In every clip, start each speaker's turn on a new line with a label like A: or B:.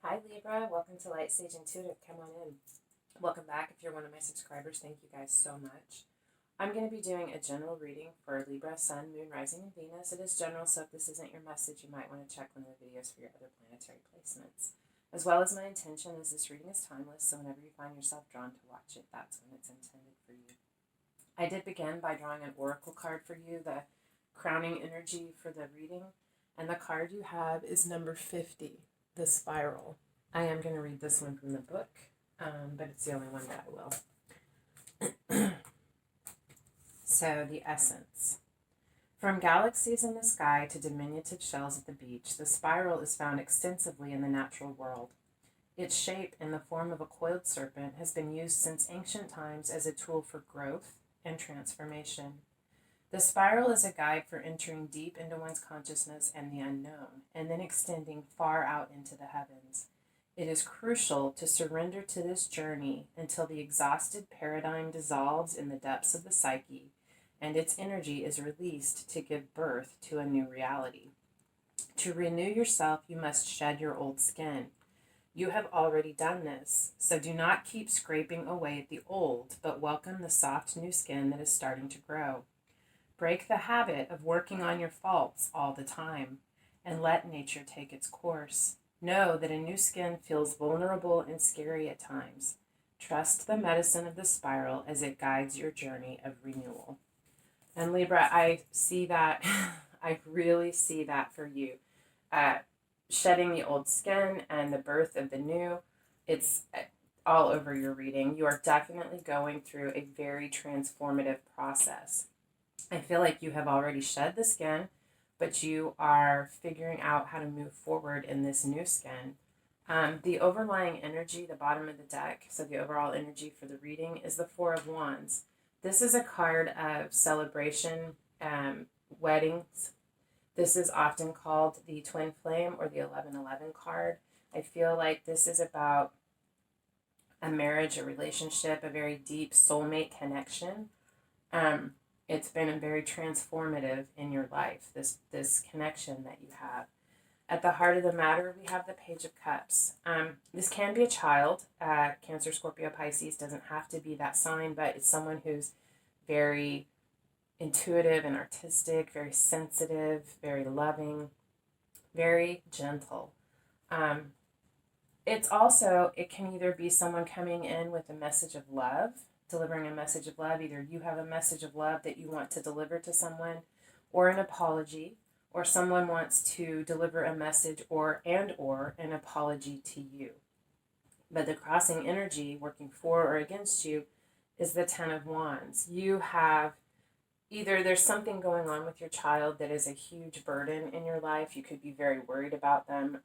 A: Hi Libra, welcome to Light Sage Intuitive. Come on in. Welcome back if you're one of my subscribers. Thank you guys so much. I'm going to be doing a general reading for Libra, Sun, Moon, Rising, and Venus. It is general, so if this isn't your message, you might want to check one of the videos for your other planetary placements. As well as my intention is this reading is timeless, so whenever you find yourself drawn to watch it, that's when it's intended for you. I did begin by drawing an oracle card for you, the crowning energy for the reading, and the card you have is number 50. The spiral. I am going to read this one from the book, but it's the only one that I will. So, the essence. From galaxies in the sky to diminutive shells at the beach, the spiral is found extensively in the natural world. Its shape, in the form of a coiled serpent, has been used since ancient times as a tool for growth and transformation. The spiral is a guide for entering deep into one's consciousness and the unknown, and then extending far out into the heavens. It is crucial to surrender to this journey until the exhausted paradigm dissolves in the depths of the psyche, and its energy is released to give birth to a new reality. To renew yourself, you must shed your old skin. You have already done this, so do not keep scraping away at the old, but welcome the soft new skin that is starting to grow. Break the habit of working on your faults all the time, and let nature take its course. Know that a new skin feels vulnerable and scary at times. Trust the medicine of the spiral as it guides your journey of renewal. And Libra, I see that, I really see that for you. Shedding the old skin and the birth of the new, it's all over your reading. You are definitely going through a very transformative process. I feel like you have already shed the skin, but you are figuring out how to move forward in this new skin. The overlying energy, the bottom of the deck, so the overall energy for the reading, is the Four of Wands. This is a card of celebration, weddings. This is often called the Twin Flame or the 1111 card. I feel like this is about a marriage, a relationship, a very deep soulmate connection. It's been very transformative in your life, this connection that you have. At the heart of the matter, we have the Page of Cups. This can be a child. Cancer, Scorpio, Pisces doesn't have to be that sign, but it's someone who's very intuitive and artistic, very sensitive, very loving, very gentle. It can either be someone coming in with a message of love, delivering a message of love. Either you have a message of love that you want to deliver to someone, or an apology, or someone wants to deliver a message or an apology to you. But the crossing energy working for or against you is the Ten of Wands. You have either there's something going on with your child that is a huge burden in your life. You could be very worried about them.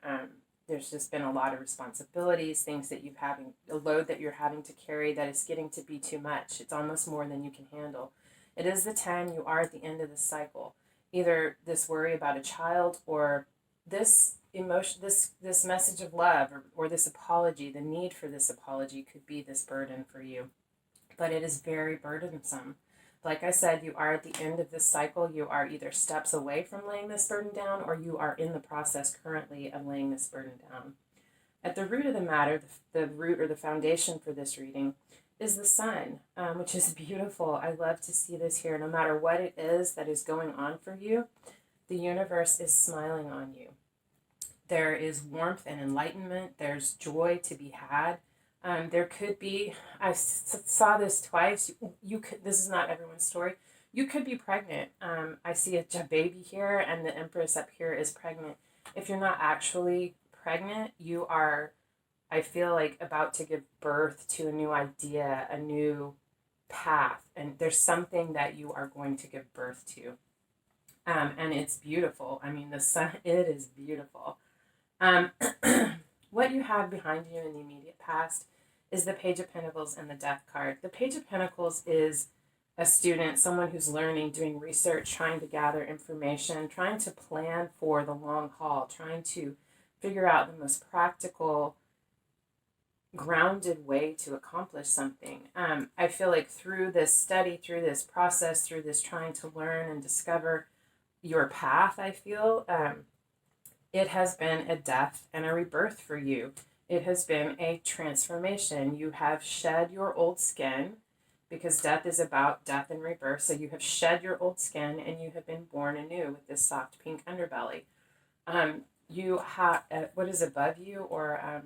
A: There's just been a lot of responsibilities, things that a load that you're having to carry that is getting to be too much. It's almost more than you can handle. It is the 10, you are at the end of the cycle. Either this worry about a child or this emotion, this message of love or this apology, the need for this apology could be this burden for you. But it is very burdensome. Like I said, you are at the end of this cycle. You are either steps away from laying this burden down, or you are in the process currently of laying this burden down. At the root of the matter, the root or the foundation for this reading is the sun, which is beautiful. I love to see this here. No matter what it is that is going on for you, the universe is smiling on you. There is warmth and enlightenment. There's joy to be had. There could be, I saw this twice, this is not everyone's story, you could be pregnant. I see a baby here, and the Empress up here is pregnant. If you're not actually pregnant, you are, I feel like, about to give birth to a new idea, a new path, and there's something that you are going to give birth to. And it's beautiful. I mean, the sun, it is beautiful. What you have behind you in the immediate past is the Page of Pentacles and the Death card. The Page of Pentacles is a student, someone who's learning, doing research, trying to gather information, trying to plan for the long haul, trying to figure out the most practical, grounded way to accomplish something. I feel like through this study, through this process, through this trying to learn and discover your path, I feel it has been a death and a rebirth for you. It has been a transformation. You have shed your old skin, because death is about death and rebirth. So you have shed your old skin and you have been born anew with this soft pink underbelly. You have what is above you, or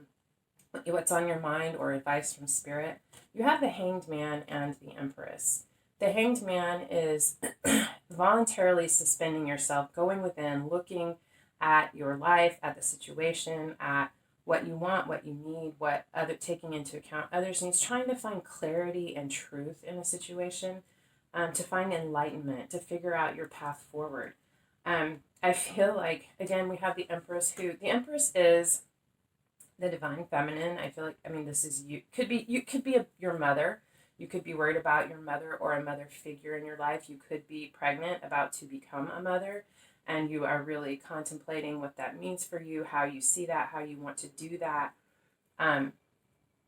A: what's on your mind, or advice from spirit. You have the Hanged Man and the Empress. The Hanged Man is voluntarily suspending yourself, going within, looking at your life, at the situation, at what you want, what you need, taking into account others' needs, trying to find clarity and truth in a situation, to find enlightenment, to figure out your path forward. I feel like, again, we have the Empress, the Empress is the divine feminine. I feel like, this is you. Could be your mother. You could be worried about your mother or a mother figure in your life. You could be pregnant, about to become a mother, and you are really contemplating what that means for you, how you see that, how you want to do that.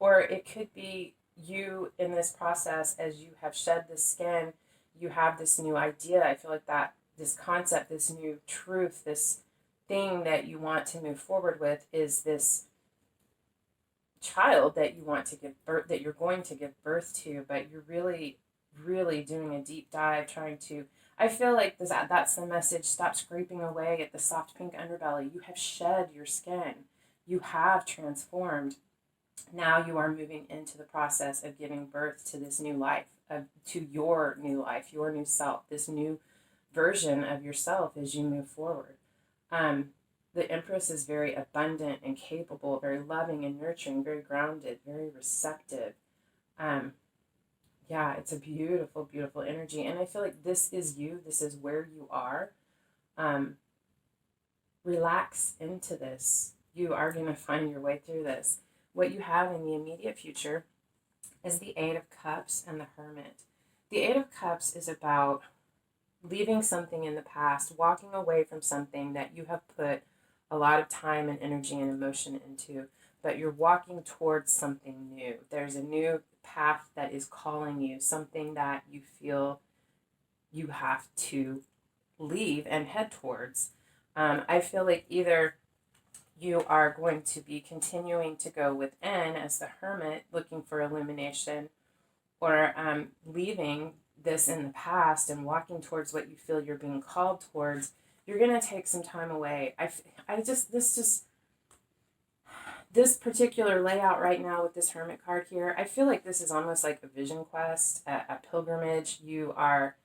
A: Or it could be you in this process, as you have shed the skin, you have this new idea. I feel like that this concept, this new truth, this thing that you want to move forward with is this child that you want to give birth, that you're going to give birth to, but you're really, really doing a deep dive, trying to, I feel like that's the message. Stop scraping away at the soft pink underbelly. You have shed your skin. You have transformed. Now you are moving into the process of giving birth to this new life, to your new life, your new self, this new version of yourself as you move forward. The Empress is very abundant and capable, very loving and nurturing, very grounded, very receptive. It's a beautiful, beautiful energy. And I feel like this is you. This is where you are. Relax into this. You are going to find your way through this. What you have in the immediate future is the Eight of Cups and the Hermit. The Eight of Cups is about leaving something in the past, walking away from something that you have put a lot of time and energy and emotion into, but you're walking towards something new. There's a new path that is calling you, something that you feel you have to leave and head towards. I feel like either you are going to be continuing to go within as the Hermit, looking for illumination, or leaving this in the past and walking towards what you feel you're being called towards. You're going to take some time away. This particular layout right now with this Hermit card here, I feel like this is almost like a vision quest, a pilgrimage. You are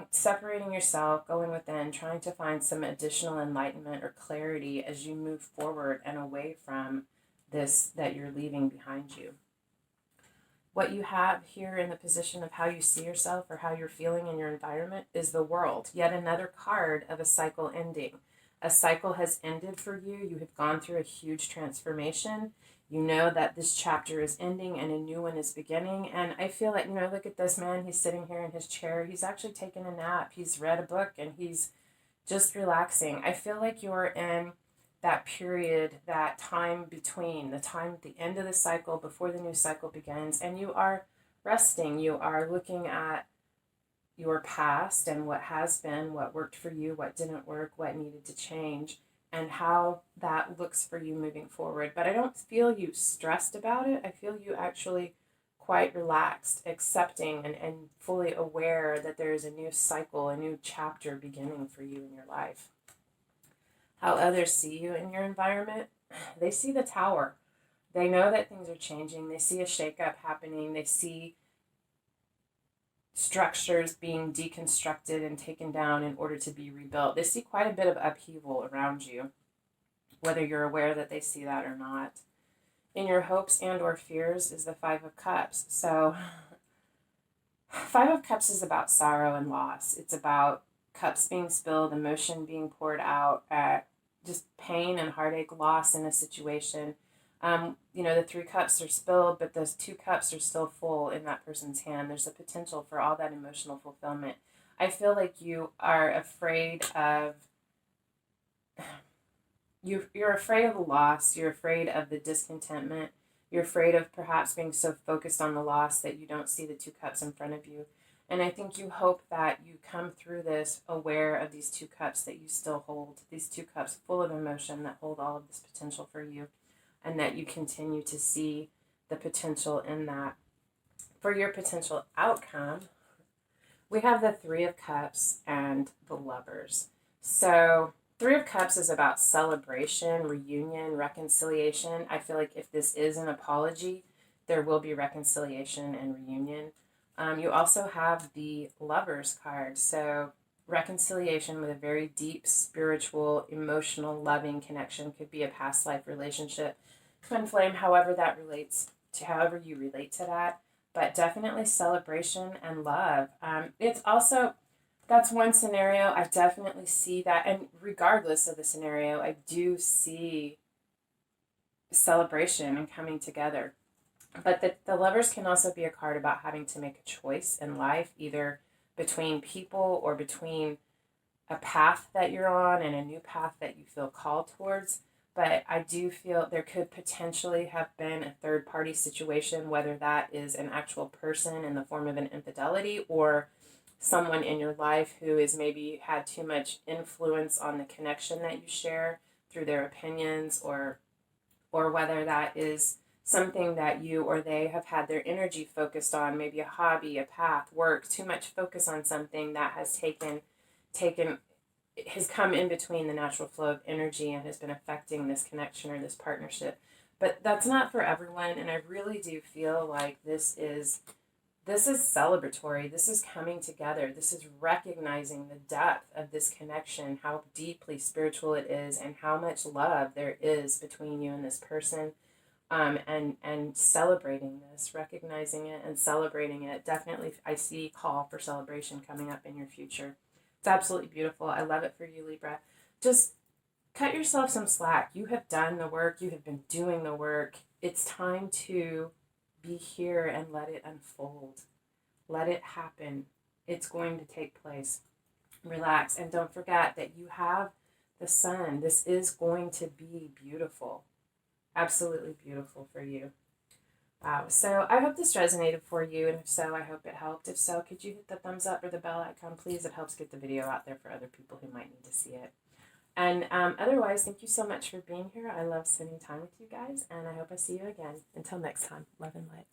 A: separating yourself, going within, trying to find some additional enlightenment or clarity as you move forward and away from this that you're leaving behind you. What you have here in the position of how you see yourself or how you're feeling in your environment is the World, yet another card of a cycle ending. A cycle has ended for you. You have gone through a huge transformation. You know that this chapter is ending and a new one is beginning. And I feel like, look at this man. He's sitting here in his chair. He's actually taken a nap. He's read a book and he's just relaxing. I feel like you're in that period, that time between the end of the cycle before the new cycle begins, and you are resting. You are looking at your past and what has been, what worked for you, what didn't work, what needed to change, and how that looks for you moving forward. But I don't feel you stressed about it. I feel you actually quite relaxed, accepting and fully aware that there is a new cycle, a new chapter beginning for you in your life. How others see you in your environment, they see the Tower. They know that things are changing. They see a shakeup happening. They see structures being deconstructed and taken down in order to be rebuilt. They see quite a bit of upheaval around you, whether you're aware that they see that or not. In your hopes and or fears is the Five of Cups. So Five of Cups is about sorrow and loss. It's about cups being spilled, emotion being poured out, just pain and heartache, loss in a situation. The 3 cups are spilled, but those 2 cups are still full in that person's hand. There's a potential for all that emotional fulfillment. I feel like you are afraid of, you're afraid of the loss. You're afraid of the discontentment. You're afraid of perhaps being so focused on the loss that you don't see the 2 cups in front of you. And I think you hope that you come through this aware of these 2 cups that you still hold, these 2 cups full of emotion that hold all of this potential for you. and that you continue to see the potential in that. For your potential outcome, we have the Three of Cups and the Lovers. So Three of Cups is about celebration, reunion, reconciliation. I feel like if this is an apology, there will be reconciliation and reunion. You also have the Lovers card. So reconciliation with a very deep, spiritual, emotional, loving connection. Could be a past life relationship, twin flame, however that relates to, however you relate to that. But definitely celebration and love. It's also, that's one scenario. I definitely see that. And regardless of the scenario, I do see celebration and coming together. But the Lovers can also be a card about having to make a choice in life, either between people or between a path that you're on and a new path that you feel called towards. But I do feel there could potentially have been a third party situation, whether that is an actual person in the form of an infidelity or someone in your life who has maybe had too much influence on the connection that you share through their opinions, or whether that is something that you or they have had their energy focused on, maybe a hobby, a path, work, too much focus on something that has has come in between the natural flow of energy and has been affecting this connection or this partnership. But that's not for everyone, and I really do feel like this is celebratory. This is coming together. This is recognizing the depth of this connection, how deeply spiritual it is, and how much love there is between you and this person. And celebrating this, recognizing it and celebrating it. Definitely, I see call for celebration coming up in your future. It's absolutely beautiful. I love it for you, Libra. Just cut yourself some slack. You have done the work. You have been doing the work. It's time to be here and let it unfold. Let it happen. It's going to take place. Relax. And don't forget that you have the sun. This is going to be beautiful. Absolutely beautiful for you. Wow. So I hope this resonated for you, and if so, I hope it helped. If so, could you hit the thumbs up or the bell icon, please? It helps get the video out there for other people who might need to see it. And otherwise, thank you so much for being here. I love spending time with you guys, and I hope I see you again. Until next time, love and light.